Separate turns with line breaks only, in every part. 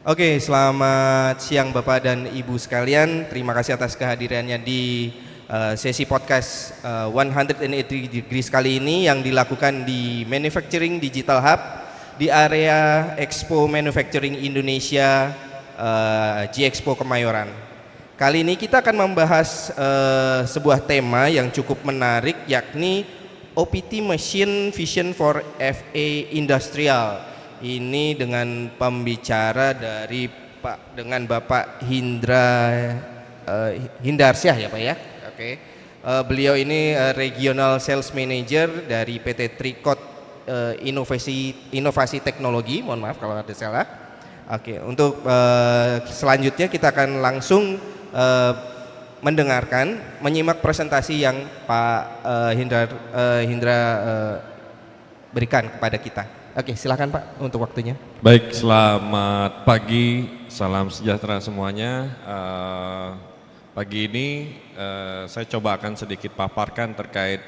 Oke, selamat siang Bapak dan Ibu sekalian. Terima kasih atas kehadirannya di sesi podcast 180 Degrees kali ini yang dilakukan di Manufacturing Digital Hub di area Expo Manufacturing Indonesia G-Expo Kemayoran. Kali ini kita akan membahas sebuah tema yang cukup menarik, yakni OPT Machine Vision for FA Industrial. Ini dengan pembicara dari dengan Bapak Hindarsyah ya Pak ya. Oke. Beliau ini Regional Sales Manager dari PT Tricot Inovasi Teknologi. Mohon maaf kalau ada salah. Oke. Untuk selanjutnya kita akan langsung menyimak presentasi yang Pak Hindra berikan kepada kita. Oke, silakan Pak untuk waktunya.
Baik, selamat pagi, salam sejahtera semuanya. Pagi ini saya coba akan sedikit paparkan terkait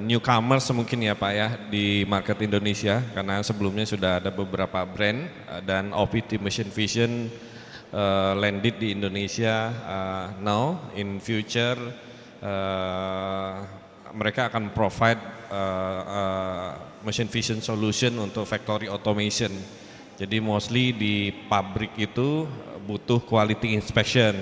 newcomers mungkin ya Pak ya di market Indonesia, karena sebelumnya sudah ada beberapa brand dan OPT Machine Vision landed di Indonesia now. In future mereka akan provide machine vision solution untuk factory automation. Jadi mostly di pabrik itu butuh quality inspection,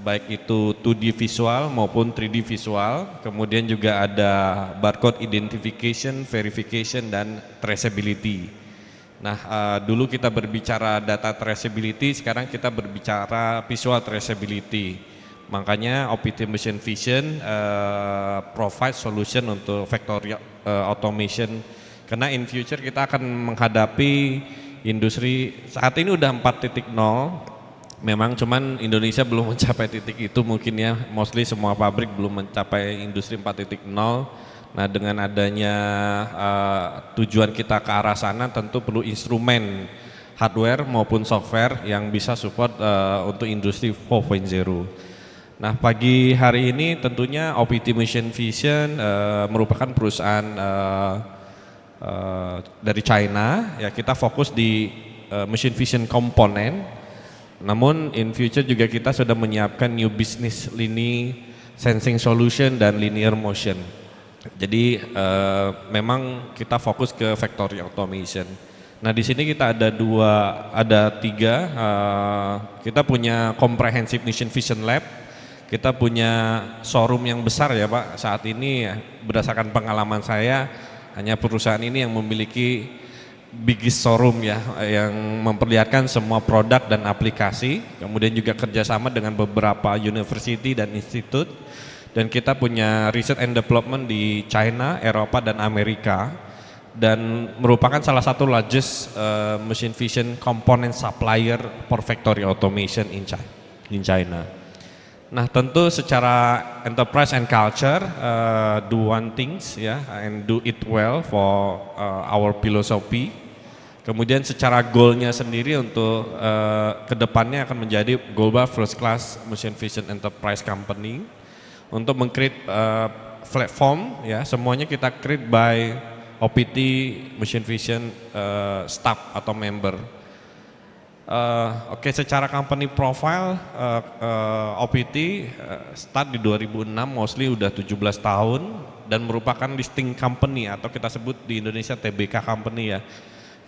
baik itu 2D visual maupun 3D visual. Kemudian juga ada barcode identification, verification, dan traceability. Nah, dulu kita berbicara data traceability, sekarang kita berbicara visual traceability. Makanya OPT Machine Vision provide solution untuk factory automation, karena in future kita akan menghadapi industri saat ini udah 4.0. Memang cuman Indonesia belum mencapai titik itu mungkin ya, mostly semua pabrik belum mencapai industri 4.0. Nah, dengan adanya tujuan kita ke arah sana, tentu perlu instrumen hardware maupun software yang bisa support untuk industri 4.0. Nah, pagi hari ini tentunya OPT Machine Vision merupakan perusahaan dari China. Ya, kita fokus di machine vision komponen. Namun in future juga kita sudah menyiapkan new business lini sensing solution dan linear motion. Jadi memang kita fokus ke factory automation. Nah, di sini kita ada tiga. Kita punya comprehensive machine vision lab. Kita punya showroom yang besar ya Pak. Saat ini berdasarkan pengalaman saya, hanya perusahaan ini yang memiliki biggest showroom ya, yang memperlihatkan semua produk dan aplikasi. Kemudian juga kerjasama dengan beberapa university dan institut. Dan kita punya research and development di China, Eropa, dan Amerika. Dan merupakan salah satu largest machine vision component supplier for factory automation in China. Nah, tentu secara enterprise and culture, do one things ya, and do it well for our philosophy. Kemudian secara goalnya sendiri untuk kedepannya akan menjadi global first class machine vision enterprise company. Untuk meng-create platform ya, semuanya kita create by OPT Machine Vision staff atau member. Oke, secara company profile OPT start di 2006, mostly udah 17 tahun dan merupakan listing company atau kita sebut di Indonesia TBK company ya.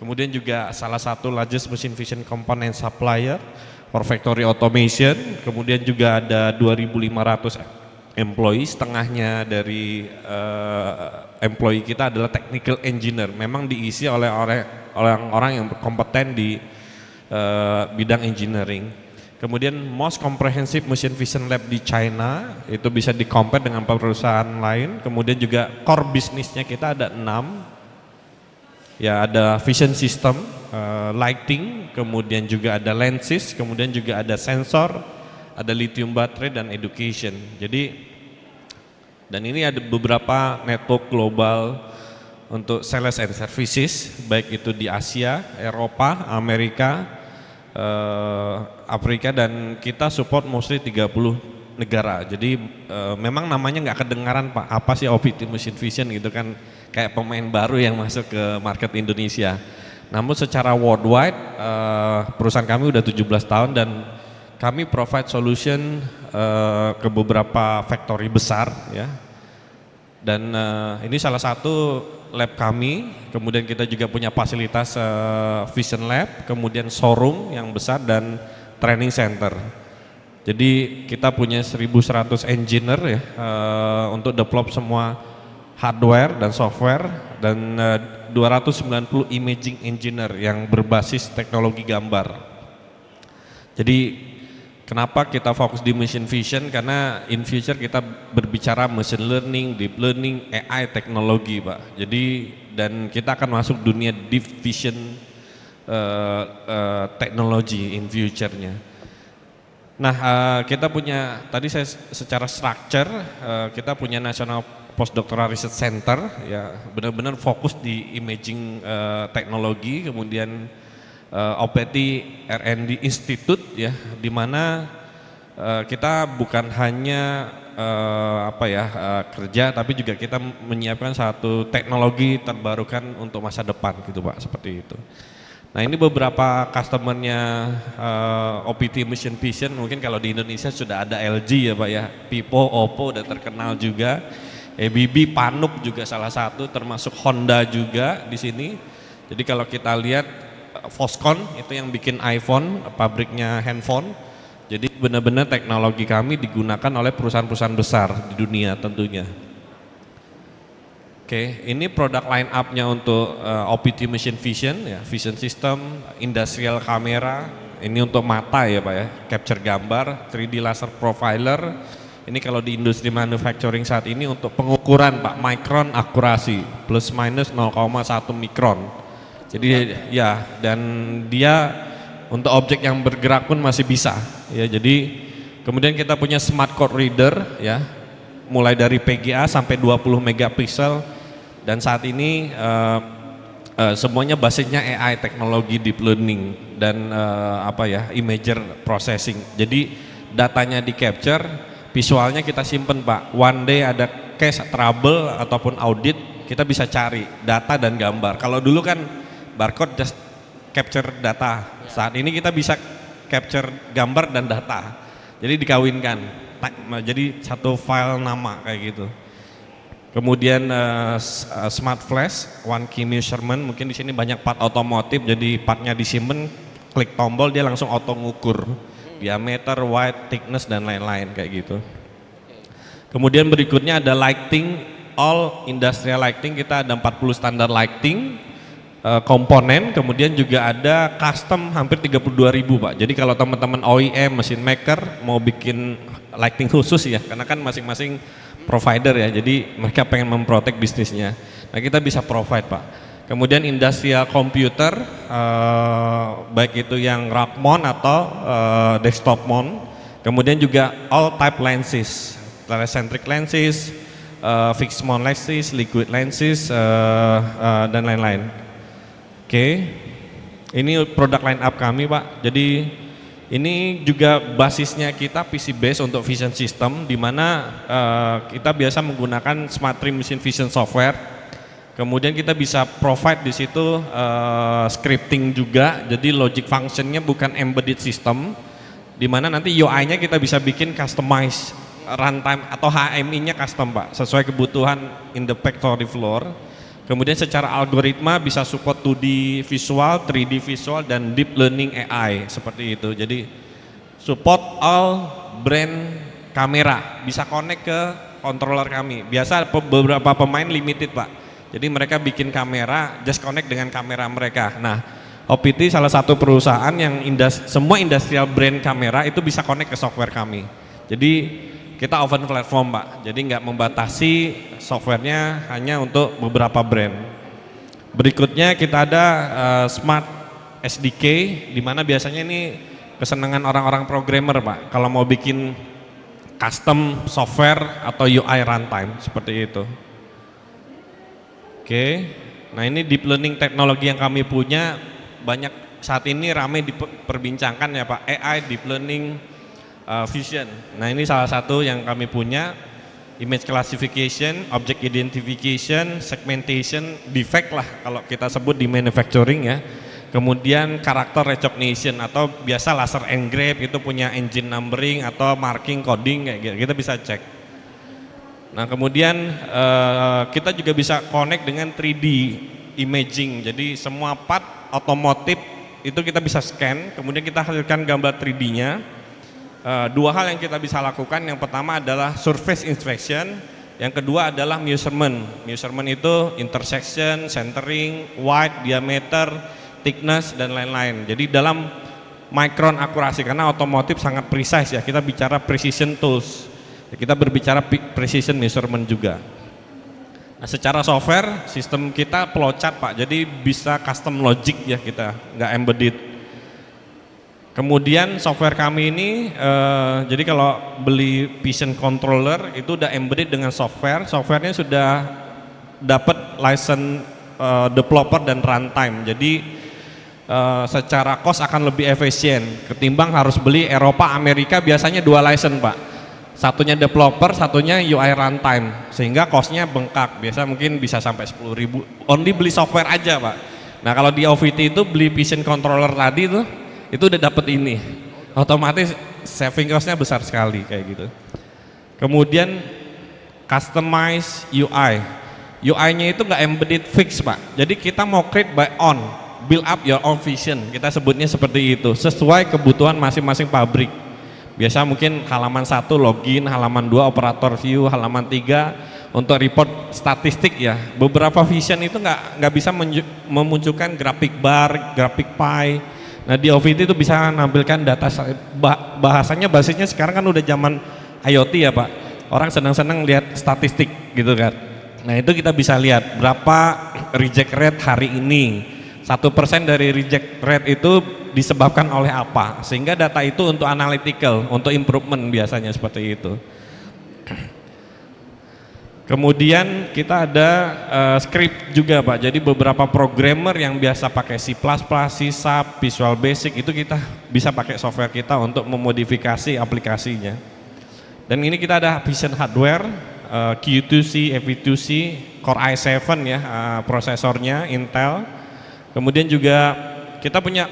Kemudian juga salah satu largest machine vision component supplier for factory automation. Kemudian juga ada 2.500 employee, setengahnya dari employee kita adalah technical engineer. Memang diisi oleh orang-orang yang berkompeten di bidang engineering. Kemudian most comprehensive machine vision lab di China, itu bisa di-compare dengan perusahaan lain. Kemudian juga core bisnisnya kita ada 6. Ya, ada vision system, lighting, kemudian juga ada lenses, kemudian juga ada sensor, ada lithium baterai, dan education. Jadi, dan ini ada beberapa network global untuk sales and services, baik itu di Asia, Eropa, Amerika, Afrika, dan kita support mostly 30 negara. Jadi memang namanya nggak kedengaran Pak, apa sih OPT Machine Vision gitu kan, kayak pemain baru yang masuk ke market Indonesia. Namun secara worldwide perusahaan kami udah 17 tahun dan kami provide solution ke beberapa factory besar ya. Dan ini salah satu lab kami, kemudian kita juga punya fasilitas Vision Lab, kemudian showroom yang besar dan training center. Jadi kita punya 1.100 engineer ya untuk develop semua hardware dan software dan 290 imaging engineer yang berbasis teknologi gambar. Jadi kenapa kita fokus di machine vision? Karena in future kita berbicara machine learning, deep learning, AI teknologi, Pak. Jadi dan kita akan masuk dunia deep vision teknologi in future-nya. Nah, kita punya tadi saya secara structure kita punya National Postdoctoral Research Center ya, benar-benar fokus di imaging teknologi, kemudian OPT R&D Institute ya, di mana kita bukan hanya kerja, tapi juga kita menyiapkan satu teknologi terbarukan untuk masa depan gitu Pak, seperti itu. Nah ini beberapa customernya OPT Machine Vision, mungkin kalau di Indonesia sudah ada LG ya Pak ya, Vivo, Oppo udah terkenal juga, ABB, Panuk juga salah satu, termasuk Honda juga di sini. Jadi kalau kita lihat Foxconn itu yang bikin iPhone, pabriknya handphone. Jadi benar-benar teknologi kami digunakan oleh perusahaan-perusahaan besar di dunia tentunya. Oke, ini produk line up-nya untuk OPT Machine Vision ya, vision system, industrial kamera. Ini untuk mata ya Pak ya, capture gambar, 3D laser profiler. Ini kalau di industri manufacturing saat ini untuk pengukuran Pak, micron akurasi, plus minus 0,1 mikron. Jadi ya, dan dia untuk objek yang bergerak pun masih bisa ya. Jadi kemudian kita punya smart code reader ya, mulai dari PGA sampai 20 megapiksel, dan saat ini semuanya basisnya AI teknologi deep learning dan imager processing. Jadi datanya di capture, visualnya kita simpen Pak. One day ada case trouble ataupun audit, kita bisa cari data dan gambar. Kalau dulu kan barcode just capture data, saat ini kita bisa capture gambar dan data, jadi dikawinkan, jadi satu file nama kayak gitu. Kemudian smart flash, one key measurement, mungkin di sini banyak part otomotif, jadi partnya disimpan, klik tombol dia langsung auto ngukur diameter, width, thickness dan lain-lain kayak gitu. Kemudian berikutnya ada lighting, all industrial lighting, kita ada 40 standar lighting komponen, kemudian juga ada custom hampir 32.000 Pak. Jadi kalau teman-teman OEM, machine maker mau bikin lighting khusus ya, karena kan masing-masing provider ya, jadi mereka pengen memprotek bisnisnya. Nah kita bisa provide Pak. Kemudian industrial computer, baik itu yang rack mount atau desktop mount. Kemudian juga all type lenses, telecentric lenses, fixed mount lenses, liquid lenses, dan lain-lain. Oke, ini produk line up kami Pak. Jadi ini juga basisnya kita PC base untuk vision system, di mana kita biasa menggunakan Smart 3 Machine Vision software. Kemudian kita bisa provide di situ scripting juga. Jadi logic functionnya bukan embedded system, di mana nanti UI-nya kita bisa bikin customize runtime atau HMI-nya custom Pak, sesuai kebutuhan in the factory floor. Kemudian secara algoritma bisa support 2D visual, 3D visual, dan deep learning AI seperti itu. Jadi support all brand kamera, bisa connect ke controller kami. Biasa beberapa pemain limited Pak, jadi mereka bikin kamera, just connect dengan kamera mereka. Nah OPT salah satu perusahaan yang semua industrial brand kamera itu bisa connect ke software kami. Jadi kita open platform Pak, jadi nggak membatasi softwarenya hanya untuk beberapa brand. Berikutnya kita ada Smart SDK, di mana biasanya ini kesenangan orang-orang programmer Pak, kalau mau bikin custom software atau UI runtime seperti itu. Oke, nah ini deep learning teknologi yang kami punya, banyak saat ini ramai diperbincangkan ya Pak, AI deep learning vision. Nah ini salah satu yang kami punya, image classification, object identification, segmentation, defect lah kalau kita sebut di manufacturing ya. Kemudian karakter recognition atau biasa laser engrave itu punya engine numbering atau marking coding kayak gitu, kita bisa cek. Nah kemudian kita juga bisa connect dengan 3D imaging, jadi semua part otomotif itu kita bisa scan, kemudian kita hasilkan gambar 3D-nya. Dua hal yang kita bisa lakukan, yang pertama adalah surface inspection, yang kedua adalah measurement. Measurement itu intersection, centering, width, diameter, thickness, dan lain-lain. Jadi dalam micron akurasi, karena otomotif sangat precise ya, kita bicara precision tools, kita berbicara precision measurement juga. Nah secara software, sistem kita flowchart Pak, jadi bisa custom logic ya, kita nggak embedded. Kemudian software kami ini, jadi kalau beli vision controller itu udah embedded dengan software, softwarenya sudah dapat license developer dan runtime, jadi secara cost akan lebih efisien ketimbang harus beli Eropa, Amerika biasanya 2 license Pak, satunya developer, satunya UI runtime, sehingga costnya bengkak, biasa mungkin bisa sampai 10.000 only beli software aja Pak. Nah kalau di OVT itu beli vision controller tadi tuh, itu udah dapet ini, otomatis saving costnya besar sekali kayak gitu. Kemudian customize UI, UI-nya itu nggak embedded fix Pak, jadi kita mau create by on, build up your own vision, kita sebutnya seperti itu, sesuai kebutuhan masing-masing pabrik. Biasa mungkin halaman 1 login, halaman 2 operator view, halaman 3 untuk report statistik ya. Beberapa vision itu nggak bisa memunculkan grafik bar, grafik pie. Nah di OVT itu bisa menampilkan data, bahasanya basisnya sekarang kan udah zaman IoT ya Pak, orang senang-senang lihat statistik gitu kan. Nah itu kita bisa lihat berapa reject rate hari ini, 1% dari reject rate itu disebabkan oleh apa, sehingga data itu untuk analytical, untuk improvement biasanya seperti itu. Kemudian kita ada script juga Pak, jadi beberapa programmer yang biasa pakai C++, C#, Visual Basic itu kita bisa pakai software kita untuk memodifikasi aplikasinya. Dan ini kita ada vision hardware, Q2C, FE2C, Core i7 ya prosesornya Intel. Kemudian juga kita punya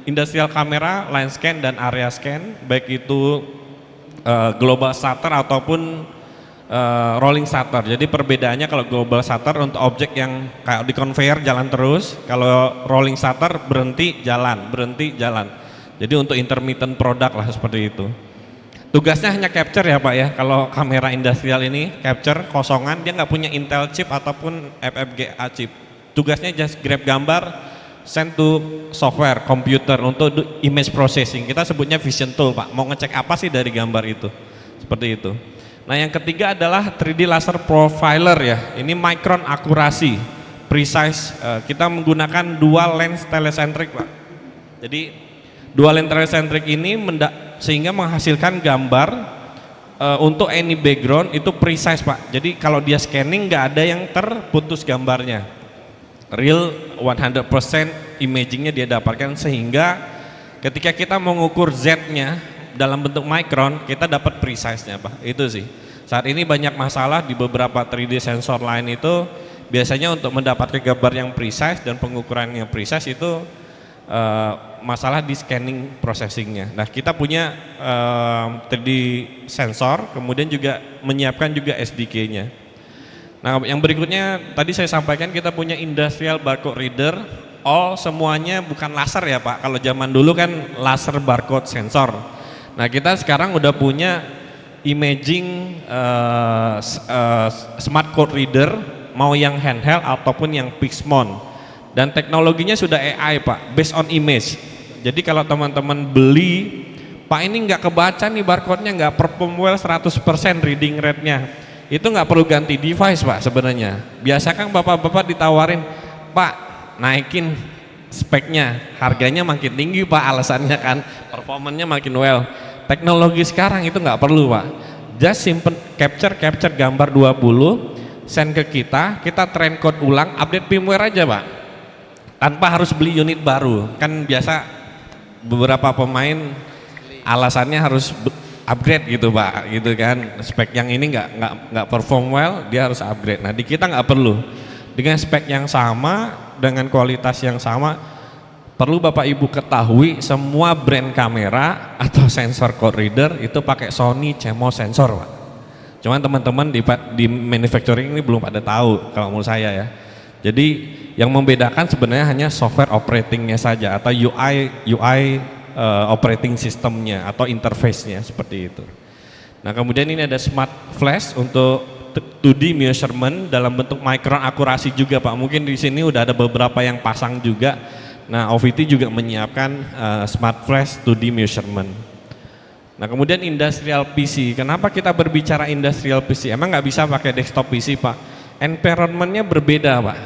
industrial kamera, line scan dan area scan, baik itu global shutter ataupun rolling shutter. Jadi perbedaannya kalau global shutter untuk objek yang kayak di conveyor jalan terus, kalau rolling shutter berhenti jalan. Jadi untuk intermittent product lah seperti itu. Tugasnya hanya capture ya Pak ya, kalau kamera industrial ini capture kosongan, dia nggak punya Intel chip ataupun FFGA chip. Tugasnya just grab gambar, send to software, komputer untuk image processing. Kita sebutnya vision tool Pak, mau ngecek apa sih dari gambar itu, seperti itu. Nah yang ketiga adalah 3D laser profiler ya, ini micron akurasi, precise, kita menggunakan dual lens telecentric Pak. Jadi dual lens telecentric ini sehingga menghasilkan gambar untuk any background itu precise Pak. Jadi kalau dia scanning nggak ada yang terputus gambarnya, real 100% imagingnya dia dapatkan, sehingga ketika kita mengukur Z-nya dalam bentuk micron kita dapat precise-nya Pak. Itu sih saat ini banyak masalah di beberapa 3D sensor lain, itu biasanya untuk mendapatkan gambar yang precise dan pengukuran yang precise itu masalah di scanning processingnya. Nah kita punya 3D sensor, kemudian juga menyiapkan juga SDK-nya. Nah yang berikutnya tadi saya sampaikan kita punya industrial barcode reader, all semuanya bukan laser ya Pak, kalau zaman dulu kan laser barcode sensor. Nah kita sekarang udah punya imaging smart code reader, mau yang handheld ataupun yang fixed mount, dan teknologinya sudah AI Pak, based on image. Jadi kalau teman-teman beli, Pak ini nggak kebaca nih barcode-nya, nggak perform well 100% reading rate-nya, itu nggak perlu ganti device Pak sebenarnya. Biasa kan bapak-bapak ditawarin, Pak naikin speknya, harganya makin tinggi Pak, alasannya kan performanya makin well. Teknologi sekarang itu nggak perlu Pak, just simpen capture gambar 20, send ke kita train code ulang, update firmware aja Pak, tanpa harus beli unit baru. Kan biasa beberapa pemain alasannya harus upgrade gitu Pak, gitu kan, spek yang ini nggak perform well, dia harus upgrade. Nah di kita nggak perlu, dengan spek yang sama, dengan kualitas yang sama, perlu Bapak Ibu ketahui semua brand kamera atau sensor code reader itu pakai Sony CMOS sensor, Pak. Cuman teman-teman di manufacturing ini belum pada tahu kalau menurut saya ya. Jadi yang membedakan sebenarnya hanya software operatingnya saja atau UI operating systemnya atau interface-nya seperti itu. Nah kemudian ini ada smart flash untuk 2D measurement dalam bentuk micron akurasi juga Pak. Mungkin di sini udah ada beberapa yang pasang juga. Nah OVT juga menyiapkan smart flash 2D measurement. Nah kemudian industrial PC. Kenapa kita berbicara industrial PC? Emang nggak bisa pakai desktop PC Pak? Environment-nya berbeda Pak,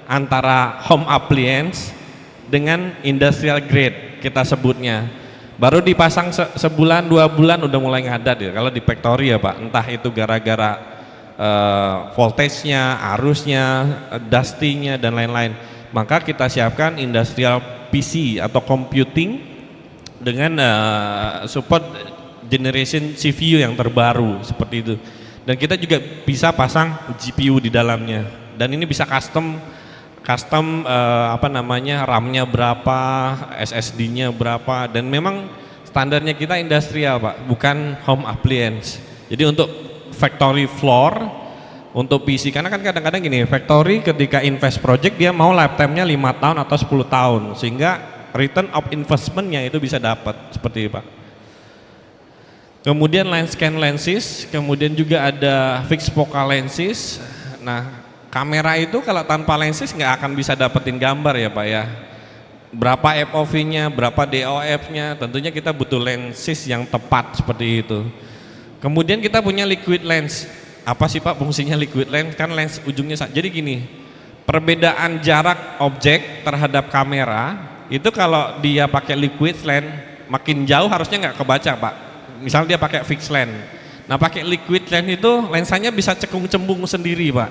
antara home appliance dengan industrial grade kita sebutnya. Baru dipasang sebulan 2 bulan udah mulai ngadat ya kalau di factory ya Pak, entah itu gara-gara voltage-nya, arusnya, dusty-nya dan lain-lain. Maka kita siapkan industrial PC atau computing dengan support generation CPU yang terbaru seperti itu. Dan kita juga bisa pasang GPU di dalamnya. Dan ini bisa custom RAM-nya berapa, SSD-nya berapa, dan memang standarnya kita industrial Pak, bukan home appliance. Jadi untuk factory floor, untuk PC, karena kan kadang-kadang gini, factory ketika invest project dia mau lifetime-nya 5 tahun atau 10 tahun, sehingga return of investment-nya itu bisa dapat, seperti itu Pak. Kemudian line scan lenses, kemudian juga ada fixed focal lenses. Nah, kamera itu kalau tanpa lenses nggak akan bisa dapetin gambar ya Pak ya. Berapa FOV-nya, berapa DOF-nya, tentunya kita butuh lenses yang tepat seperti itu. Kemudian kita punya liquid lens. Apa sih Pak fungsinya liquid lens? Kan lens ujungnya, jadi gini, perbedaan jarak objek terhadap kamera, itu kalau dia pakai liquid lens, makin jauh harusnya nggak kebaca Pak. Misal dia pakai fixed lens. Nah pakai liquid lens itu lensanya bisa cekung-cembung sendiri Pak.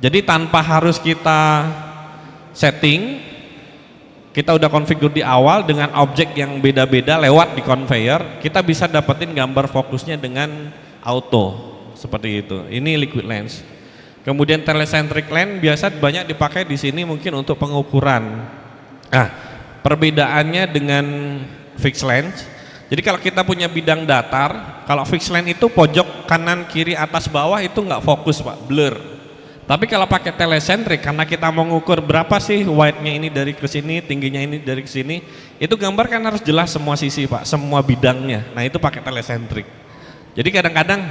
Jadi tanpa harus kita setting, kita udah configure di awal dengan objek yang beda-beda lewat di conveyor, kita bisa dapetin gambar fokusnya dengan auto seperti itu. Ini liquid lens. Kemudian telecentric lens biasa banyak dipakai di sini mungkin untuk pengukuran. Nah, perbedaannya dengan fixed lens. Jadi kalau kita punya bidang datar, kalau fixed lens itu pojok kanan, kiri, atas, bawah itu nggak fokus Pak, blur. Tapi kalau pakai telecentric, karena kita mau ngukur berapa sih wide-nya ini dari ke sini, tingginya ini dari ke sini, itu gambar kan harus jelas semua sisi Pak, semua bidangnya. Nah itu pakai telecentric. Jadi kadang-kadang,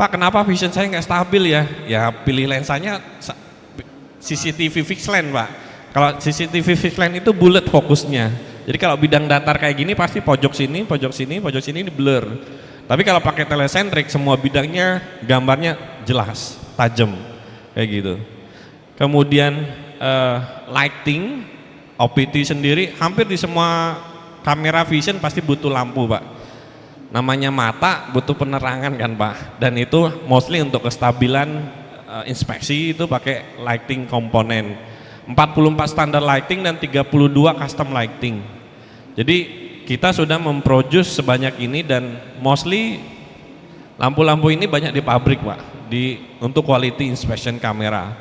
Pak kenapa vision saya nggak stabil ya? Ya pilih lensanya CCTV fixed lens Pak. Kalau CCTV fixed lens itu bullet fokusnya. Jadi kalau bidang datar kayak gini pasti pojok sini, pojok sini, pojok sini ini blur. Tapi kalau pakai telecentric semua bidangnya gambarnya jelas, tajam. Kayak gitu. Kemudian lighting, OPT sendiri hampir di semua kamera vision pasti butuh lampu Pak. Namanya mata butuh penerangan kan Pak. Dan itu mostly untuk kestabilan inspeksi itu pakai lighting komponen. 44 standar lighting dan 32 custom lighting. Jadi kita sudah memproduce sebanyak ini dan mostly lampu-lampu ini banyak di pabrik Pak. Untuk quality inspection kamera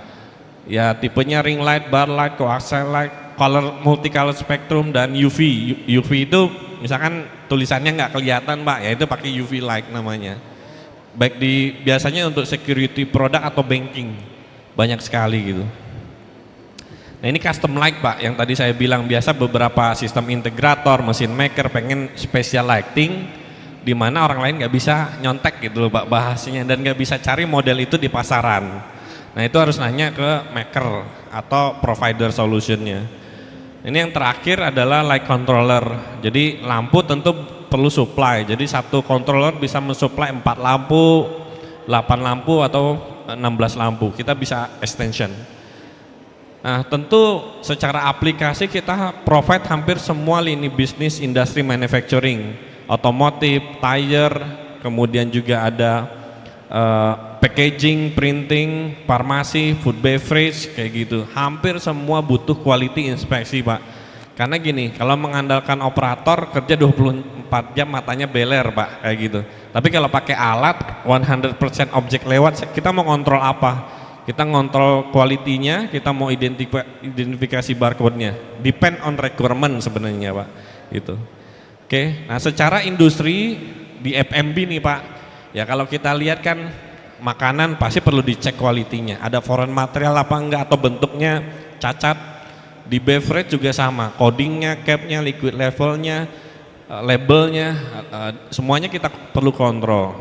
ya tipenya ring light, bar light, coaxial light, color multicolor spectrum dan UV. UV itu misalkan tulisannya nggak kelihatan Pak, ya itu pakai UV light namanya. Baik biasanya untuk security product atau banking banyak sekali gitu. Nah ini custom light Pak, yang tadi saya bilang biasa beberapa sistem integrator, mesin maker pengen special lighting di mana orang lain nggak bisa nyontek gitu loh Pak bahasanya dan nggak bisa cari model itu di pasaran. Nah itu harus nanya ke maker atau provider solutionnya. Ini yang terakhir adalah light controller. Jadi lampu tentu perlu supply. Jadi satu controller bisa mensupply 4 lampu, 8 lampu atau 16 lampu. Kita bisa extension. Nah tentu secara aplikasi kita provide hampir semua lini bisnis industri manufacturing, otomotif, tire, kemudian juga ada packaging, printing, farmasi, food beverage kayak gitu. Hampir semua butuh quality inspeksi Pak. Karena gini, kalau mengandalkan operator kerja 24 jam matanya beler Pak kayak gitu. Tapi kalau pakai alat 100% objek lewat, kita mau kontrol apa? kita ngontrol kualitinya, kita mau identifikasi barcode-nya. Depend on requirement sebenarnya Pak. Gitu. Oke, nah secara industri di F&B nih Pak, ya kalau kita lihat kan makanan pasti perlu dicek kualitinya, ada foreign material apa enggak atau bentuknya cacat. Di beverage juga sama, codingnya, capnya, liquid levelnya, labelnya, semuanya kita perlu kontrol.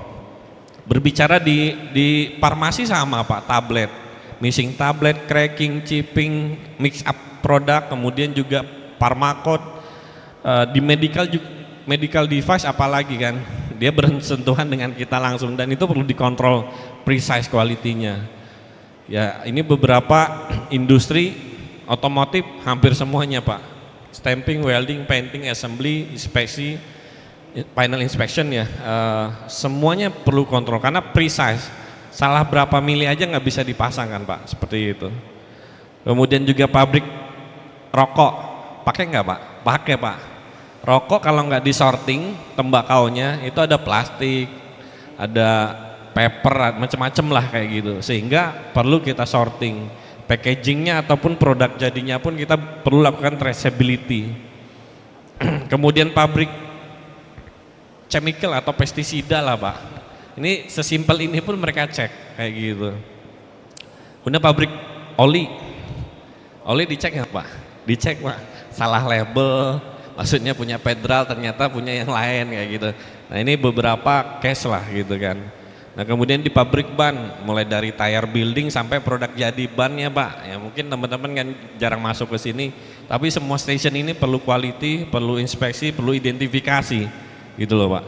Berbicara di farmasi sama Pak, tablet, missing tablet, cracking, chipping, mix up produk, kemudian juga pharmacode, di medical device apalagi kan, dia bersentuhan dengan kita langsung dan itu perlu dikontrol precise kualitinya. Ya ini beberapa industri otomotif hampir semuanya Pak, stamping, welding, painting, assembly, inspeksi, final inspection ya, semuanya perlu kontrol karena precise, salah berapa mili aja nggak bisa dipasang kan Pak, seperti itu. Kemudian juga pabrik rokok, pakai nggak Pak? Pakai Pak. Rokok kalau nggak disorting tembakaunya itu ada plastik, ada paper, macam-macam lah kayak gitu, sehingga perlu kita sorting. Packagingnya ataupun produk jadinya pun kita perlu lakukan traceability. Kemudian pabrik chemical atau pestisida lah Pak, ini sesimpel ini pun mereka cek kayak gitu. Kemudian pabrik oli dicek nggak Pak? Dicek Pak, salah label, maksudnya punya federal ternyata punya yang lain kayak gitu. Nah ini beberapa case lah gitu kan. Nah kemudian di pabrik ban, mulai dari tire building sampai produk jadi bannya Pak, ya mungkin teman-teman kan jarang masuk ke sini, tapi semua station ini perlu quality, perlu inspeksi, perlu identifikasi gitu loh Pak.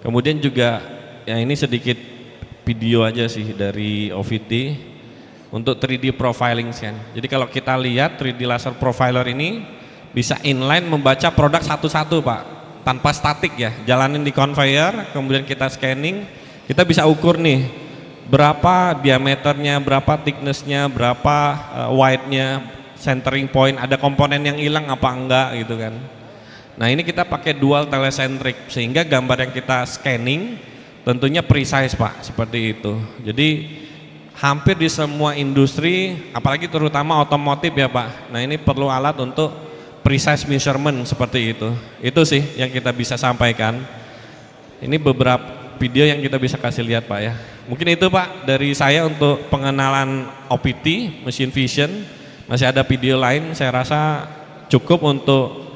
Kemudian juga ya ini sedikit video aja sih dari OVT untuk 3D profiling scan. Jadi kalau kita lihat 3D laser profiler ini bisa inline membaca produk satu-satu Pak, tanpa statik ya, jalanin di conveyor, kemudian kita scanning. Kita bisa ukur nih berapa diameternya, berapa thicknessnya, berapa width-nya, centering point, ada komponen yang hilang apa enggak gitu kan. Nah ini kita pakai dual telecentric sehingga gambar yang kita scanning tentunya precise Pak, seperti itu. Jadi hampir di semua industri, apalagi terutama otomotif ya Pak, nah ini perlu alat untuk precise measurement seperti itu. Itu sih yang kita bisa sampaikan. Ini beberapa video yang kita bisa kasih lihat Pak ya. Mungkin itu Pak dari saya untuk pengenalan OPT, machine vision. Masih ada video lain, saya rasa cukup untuk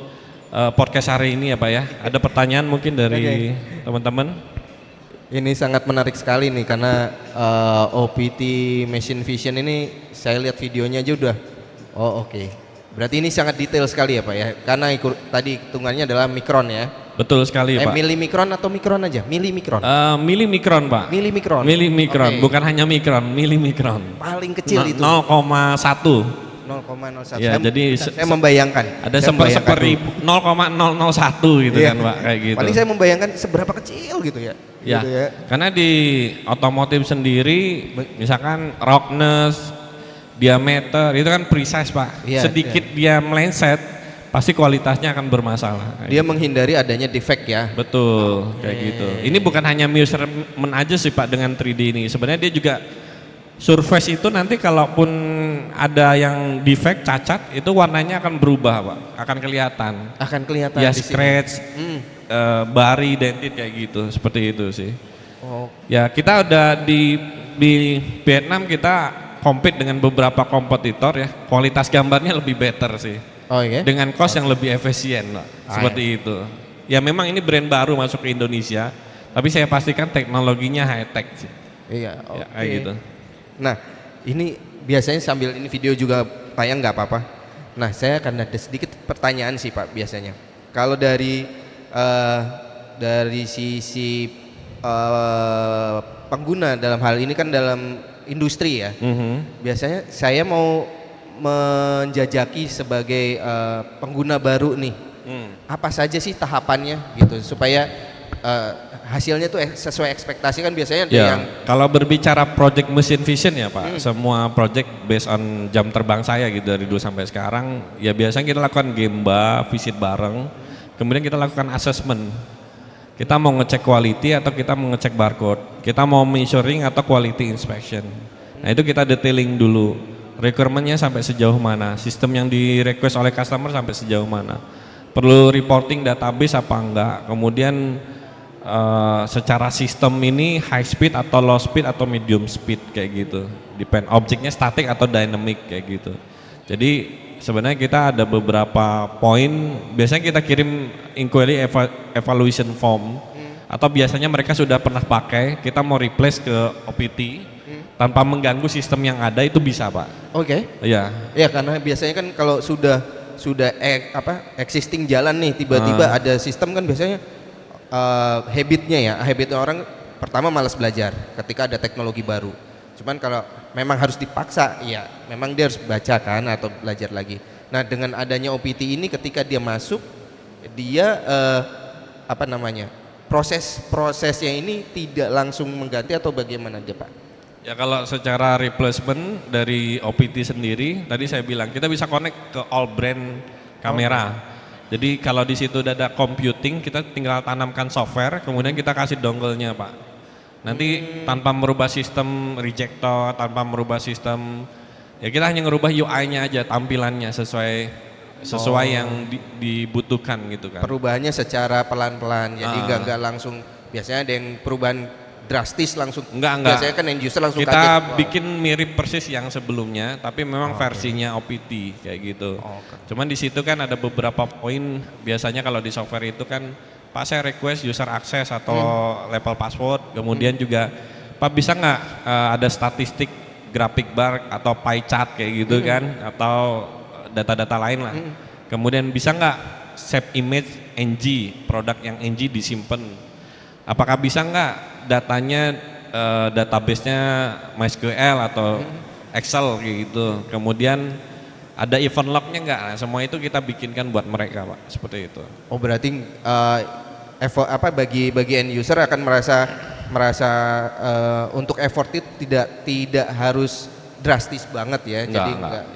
podcast hari ini ya Pak ya. Ada pertanyaan mungkin dari teman-teman?
Ini sangat menarik sekali nih karena OPT machine vision ini saya lihat videonya aja udah oke. Berarti ini sangat detail sekali ya Pak ya, karena tadi hitungannya adalah mikron ya.
Betul sekali Pak.
Milimikron atau mikron aja? Milimikron.
Milimikron Pak.
Milimikron.
Milimikron, bukan hanya mikron, milimikron.
Paling kecil itu.
0,1.
0,01.
Ya, jadi
saya membayangkan.
ada seper-seperibu 0,001 gitu kan Pak, kayak gitu.
Paling saya membayangkan seberapa kecil gitu ya.
Ya,
gitu ya.
karena di otomotif sendiri, misalkan roughness, diameter itu kan precise Pak.
Ya,
sedikit dia melencet, pasti kualitasnya akan bermasalah.
Dia menghindari adanya defect ya.
Betul, kayak gitu. Ini bukan hanya measurement aja sih Pak dengan 3D ini. Sebenarnya dia juga surface itu nanti kalaupun ada yang defect, cacat, itu warnanya akan berubah Pak, akan kelihatan.
Akan kelihatan
ya
di
scratch, bari, dentit kayak gitu, seperti itu sih. Ya kita udah di Vietnam kita compete dengan beberapa kompetitor ya, kualitas gambarnya lebih better sih. Oh iya? Dengan cost yang lebih efisien Pak, seperti itu. Ya memang ini brand baru masuk ke Indonesia, tapi saya pastikan teknologinya high tech sih.
Iya,
ya, kayak gitu.
Nah ini biasanya sambil ini video juga tayang nggak apa-apa. Nah saya akan ada sedikit pertanyaan sih Pak biasanya. Kalau dari sisi pengguna dalam hal ini kan dalam industri ya, biasanya saya mau menjajaki sebagai pengguna baru nih, apa saja sih tahapannya gitu supaya hasilnya tuh sesuai ekspektasi kan biasanya ada yang.
Kalau berbicara project machine vision ya Pak, semua project based on jam terbang saya gitu dari dulu sampai sekarang, ya biasanya kita lakukan gemba, visit bareng, kemudian kita lakukan assessment. Kita mau ngecek quality atau kita mau ngecek barcode, kita mau measuring atau quality inspection. Nah itu kita detailing dulu, requirementnya sampai sejauh mana, sistem yang di request oleh customer sampai sejauh mana, perlu reporting database apa enggak, kemudian secara sistem ini high speed atau low speed atau medium speed kayak gitu, depend objeknya static atau dynamic kayak gitu. Jadi sebenarnya kita ada beberapa poin, biasanya kita kirim inquiry evaluation form atau biasanya mereka sudah pernah pakai, kita mau replace ke OPT tanpa mengganggu sistem yang ada itu bisa Pak.
Oke.
Iya.
Ya karena biasanya kan kalau sudah existing jalan nih tiba-tiba ada sistem kan biasanya habitnya orang pertama malas belajar ketika ada teknologi baru. Cuman kalau memang harus dipaksa, ya memang dia harus baca kan atau belajar lagi. Nah dengan adanya OPT ini ketika dia masuk, dia prosesnya ini tidak langsung mengganti atau bagaimana dia Pak?
Ya kalau secara replacement dari OPT sendiri, tadi saya bilang kita bisa connect ke all brand kamera. Jadi kalau di situ udah ada computing, kita tinggal tanamkan software, kemudian kita kasih dongle-nya Pak. Nanti tanpa merubah sistem rejector, tanpa merubah sistem, ya kita hanya ngerubah UI-nya aja, tampilannya sesuai yang dibutuhkan gitu kan.
Perubahannya secara pelan-pelan, jadi nggak langsung. Biasanya ada yang perubahan drastis langsung.
Enggak.
Biasanya kan end user langsung
kita
kaget.
bikin mirip persis yang sebelumnya, tapi memang versinya OPT kayak gitu. Cuman di situ kan ada beberapa poin. Biasanya kalau di software itu kan, Pak saya request user access atau level password. Kemudian juga, Pak bisa nggak ada statistik grafik bar atau pie chart kayak gitu kan, atau data-data lain lah. Kemudian bisa nggak save image NG, produk yang NG disimpan. Apakah bisa nggak datanya database-nya MySQL atau Excel kayak gitu. Kemudian ada event log-nya nggak? Nah, semua itu kita bikinkan buat mereka Pak, seperti itu.
Oh berarti bagi end user akan merasa untuk effort itu tidak harus drastis banget ya.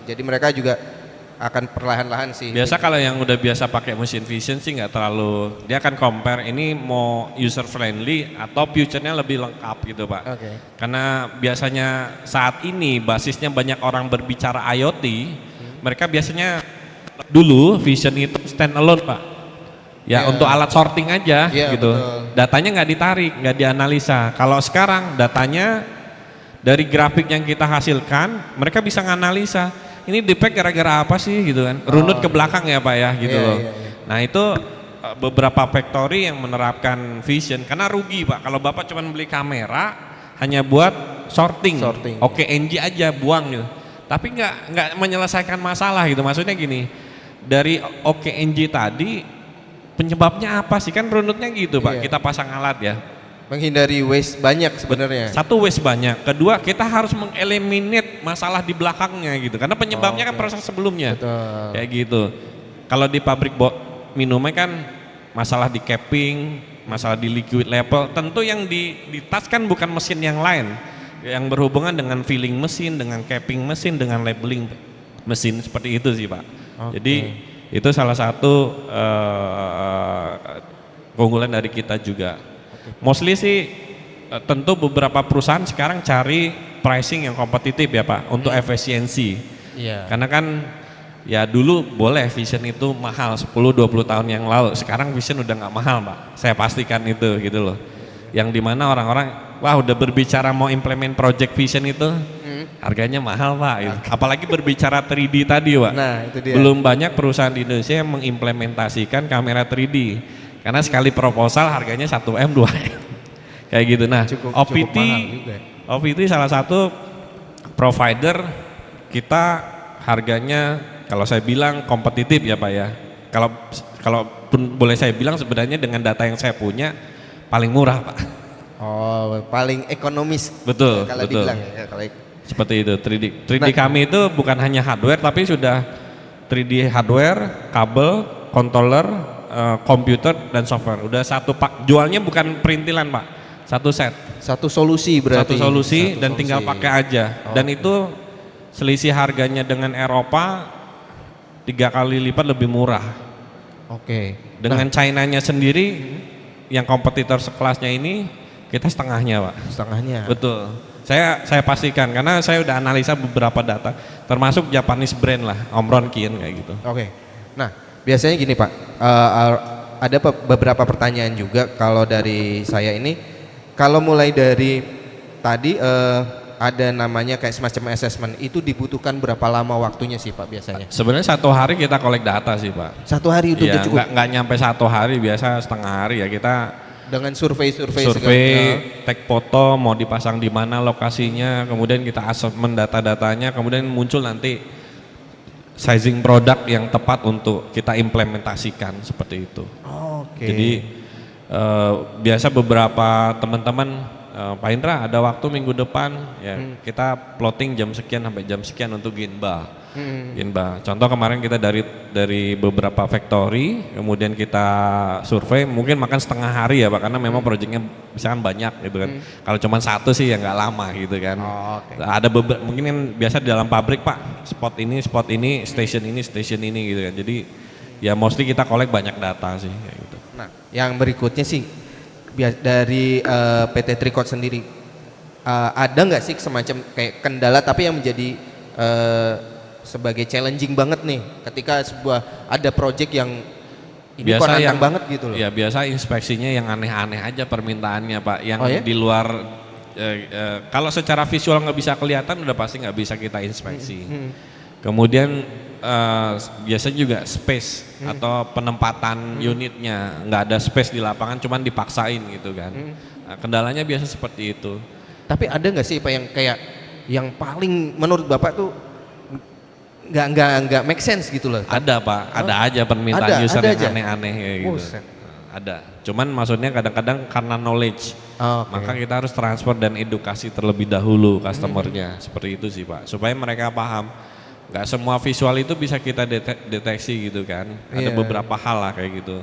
Jadi mereka juga akan perlahan-lahan sih.
Biasa kalau yang udah biasa pakai machine vision sih nggak terlalu, dia akan compare ini mau user friendly atau future-nya lebih lengkap gitu Pak. Karena biasanya saat ini basisnya banyak orang berbicara IoT, mereka biasanya dulu vision itu stand alone Pak. Ya untuk alat sorting aja gitu. Betul. Datanya nggak ditarik, nggak dianalisa. Kalau sekarang datanya dari grafik yang kita hasilkan, mereka bisa nganalisa. Ini defect gara-gara apa sih gitu kan, runut ke belakang ya Pak ya gitu loh. Nah itu beberapa factory yang menerapkan vision, karena rugi Pak kalau Bapak cuma beli kamera hanya buat sorting. Oke NG aja buang gitu, tapi nggak menyelesaikan masalah gitu. Maksudnya gini, dari oke NG tadi penyebabnya apa sih, kan runutnya gitu Pak, kita pasang alat ya.
Menghindari waste banyak sebenarnya.
Satu waste banyak, kedua kita harus mengeliminate masalah di belakangnya gitu, karena penyebabnya kan proses sebelumnya.
Betul.
Kayak gitu. Kalau di pabrik minumnya kan masalah di capping, masalah di liquid level, tentu yang di touch kan bukan mesin yang lain, yang berhubungan dengan filling mesin, dengan capping mesin, dengan labeling mesin, seperti itu sih Pak. Jadi itu salah satu keunggulan dari kita juga. Mostly sih tentu beberapa perusahaan sekarang cari pricing yang kompetitif ya Pak, untuk efisiensi. Karena kan ya dulu boleh vision itu mahal 10-20 tahun yang lalu, sekarang vision udah nggak mahal Pak, saya pastikan itu gitu loh. Yang dimana orang-orang wah udah berbicara mau implement project vision itu harganya mahal Pak gitu. Apalagi berbicara 3D tadi Pak.
Nah, itu dia. Belum
banyak perusahaan di Indonesia yang mengimplementasikan kamera 3D. Karena sekali proposal harganya 1M 2M kayak gitu. Nah OPT salah satu provider kita, harganya kalau saya bilang kompetitif ya Pak ya. Kalau pun boleh saya bilang sebenarnya dengan data yang saya punya paling murah Pak.
Oh paling ekonomis.
Betul.
Kalau dibilang ya.
Seperti itu 3D kami itu bukan hanya hardware tapi sudah 3D hardware, kabel, controller, komputer dan software. Udah satu pak, jualnya bukan perintilan Pak, satu set.
Satu solusi berarti.
Satu solusi dan tinggal pakai aja. Dan itu selisih harganya dengan Eropa 3 kali lipat lebih murah. Dengan China-nya sendiri yang kompetitor sekelasnya ini kita setengahnya Pak.
Setengahnya.
Betul. Saya pastikan karena saya udah analisa beberapa data, termasuk Japanese brand lah, Omron Kien kayak gitu.
Oke. Nah, biasanya gini Pak, ada beberapa pertanyaan juga kalau dari saya ini. Kalau mulai dari tadi ada namanya kayak semacam assessment, itu dibutuhkan berapa lama waktunya sih Pak biasanya?
Sebenarnya 1 hari kita collect data sih Pak.
1 hari itu
Iya,
udah cukup?
nggak nyampe 1 hari, biasa setengah hari ya kita
Dengan survei
take foto, mau dipasang di mana lokasinya, kemudian kita asesmen data-datanya, kemudian muncul nanti sizing produk yang tepat untuk kita implementasikan seperti itu.
Oke.
Jadi biasa beberapa teman-teman, Pak Indra ada waktu minggu depan ya kita plotting jam sekian sampai jam sekian untuk Ginba. Ginba. Contoh kemarin kita dari beberapa factory, kemudian kita survei, mungkin makan setengah hari ya Pak, karena memang proyeknya misalkan banyak gitu kan. Kalau cuma 1 sih ya nggak lama gitu kan. Ada beberapa mungkin yang biasa di dalam pabrik Pak, spot ini, station ini gitu kan. Jadi ya mostly kita collect banyak data sih kayak gitu.
Nah, yang berikutnya sih dari PT Tricot sendiri ada nggak sih semacam kayak kendala tapi yang menjadi sebagai challenging banget nih ketika ada project yang ini kok nantang banget gitu loh.
Ya biasa inspeksinya yang aneh-aneh aja permintaannya Pak, yang
ya?
di luar kalau secara visual nggak bisa kelihatan udah pasti nggak bisa kita inspeksi. Kemudian biasanya juga space atau penempatan unitnya nggak ada space di lapangan, cuman dipaksain gitu kan. Nah, kendalanya biasa seperti itu.
Tapi ada nggak sih Pak yang kayak yang paling menurut Bapak tuh nggak make sense gitu loh?
Ada Pak, ada aja permintaan user yang aneh-aneh kayak gitu.
Buset.
Ada. Cuman maksudnya kadang-kadang karena knowledge, maka kita harus transfer dan edukasi terlebih dahulu customernya. Seperti itu sih Pak, supaya mereka paham. Nggak semua visual itu bisa kita deteksi gitu kan. Ada beberapa hal lah kayak gitu.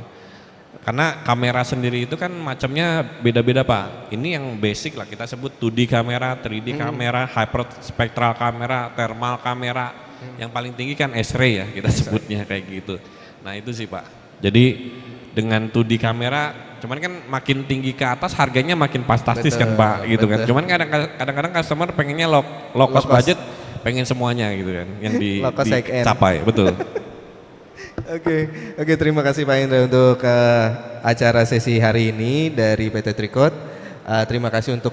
Karena kamera sendiri itu kan macamnya beda-beda Pak. Ini yang basic lah kita sebut 2D kamera, 3D kamera, hyperspectral kamera, thermal kamera. Yang paling tinggi kan X-ray ya kita sebutnya kayak gitu. Nah itu sih Pak. Jadi dengan 2D kamera, cuman kan makin tinggi ke atas harganya makin fantastis kan Pak gitu kan. Cuman kadang-kadang customer pengennya low cost budget, pengen semuanya gitu kan yang dicapai, betul.
Oke, terima kasih Pak Indra untuk acara sesi hari ini dari PT Tricot. Terima kasih untuk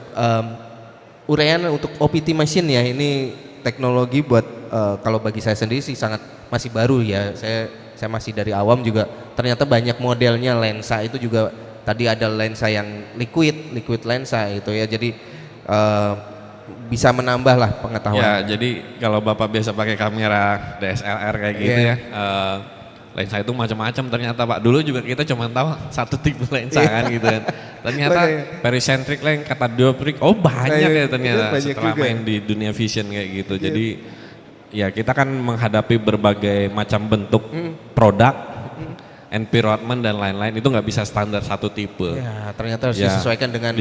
uraian untuk OPT machine ya. Ini teknologi buat kalau bagi saya sendiri sih sangat masih baru ya. Saya masih dari awam juga. Ternyata banyak modelnya, lensa itu juga tadi ada lensa yang liquid lensa itu ya. Jadi bisa menambah lah pengetahuan.
Ya, jadi kalau Bapak biasa pakai kamera DSLR kayak gitu ya, lensa itu macam-macam ternyata Pak. Dulu juga kita cuma tahu satu tipe lensa kan gitu kan. Ternyata pericentric lens, kata dioptrik, banyak ya ternyata setelah main di dunia vision kayak gitu. Jadi ya kita kan menghadapi berbagai macam bentuk produk, environment dan lain-lain, itu nggak bisa standar satu tipe.
Ya, ternyata harus disesuaikan dengan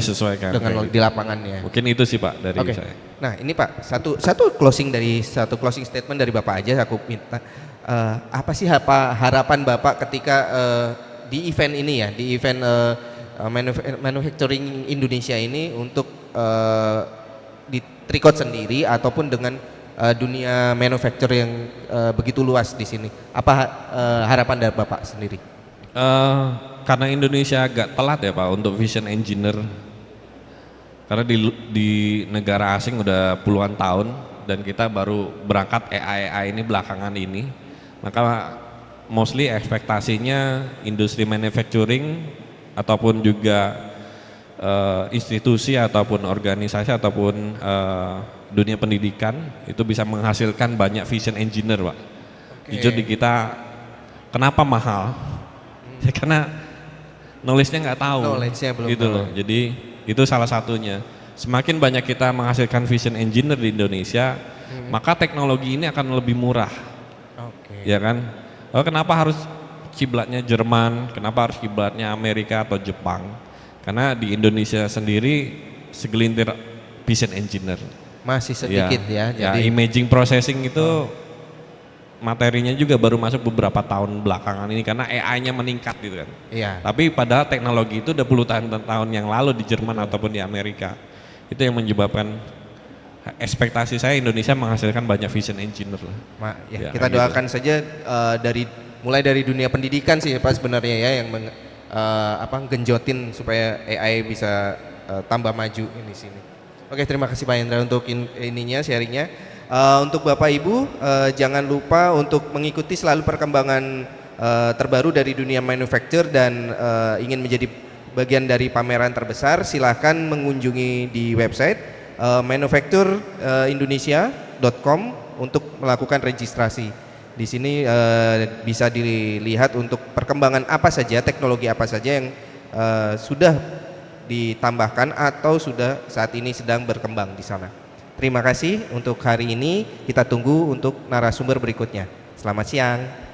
di lapangannya.
Mungkin itu sih Pak dari saya.
Nah ini Pak, satu closing statement dari Bapak aja aku minta. Apa sih harapan Bapak ketika di event ini ya, di event manufacturing Indonesia ini untuk di Tricot sendiri ataupun dengan dunia manufacturing yang begitu luas di sini. Apa harapan dari Bapak sendiri?
Karena Indonesia agak telat ya Pak untuk vision engineer. Karena di negara asing udah puluhan tahun dan kita baru berangkat AI ini belakangan ini. Maka mostly ekspektasinya industri manufacturing ataupun juga institusi ataupun organisasi ataupun dunia pendidikan itu bisa menghasilkan banyak vision engineer Pak. Jujur di kita kenapa mahal? Ya karena knowledge-nya nggak tahu.
Knowledge-nya belum
gitu loh. Jadi itu salah satunya. Semakin banyak kita menghasilkan vision engineer di Indonesia, maka teknologi ini akan lebih murah. Ya kan? Kenapa harus kiblatnya Jerman? Kenapa harus kiblatnya Amerika atau Jepang? Karena di Indonesia sendiri segelintir vision engineer.
Masih sedikit ya.
Jadi imaging processing itu materinya juga baru masuk beberapa tahun belakangan ini karena AI-nya meningkat gitu kan.
Iya.
Tapi padahal teknologi itu udah puluhan tahun yang lalu di Jerman ataupun di Amerika. Itu yang menyebabkan ekspektasi saya Indonesia menghasilkan banyak vision engineer lah. Ya,
Kita
gitu.
doakan saja mulai dari dunia pendidikan sih Pak sebenarnya ya yang genjotin supaya AI bisa tambah maju ini sini. Oke, terima kasih Pak Hendra untuk sharingnya. Untuk Bapak Ibu jangan lupa untuk mengikuti selalu perkembangan terbaru dari dunia manufacture dan ingin menjadi bagian dari pameran terbesar, silahkan mengunjungi di website manufactureindonesia.com untuk melakukan registrasi. Di sini bisa dilihat untuk perkembangan apa saja, teknologi apa saja yang sudah ditambahkan atau sudah saat ini sedang berkembang di sana. Terima kasih untuk hari ini, kita tunggu untuk narasumber berikutnya. Selamat siang.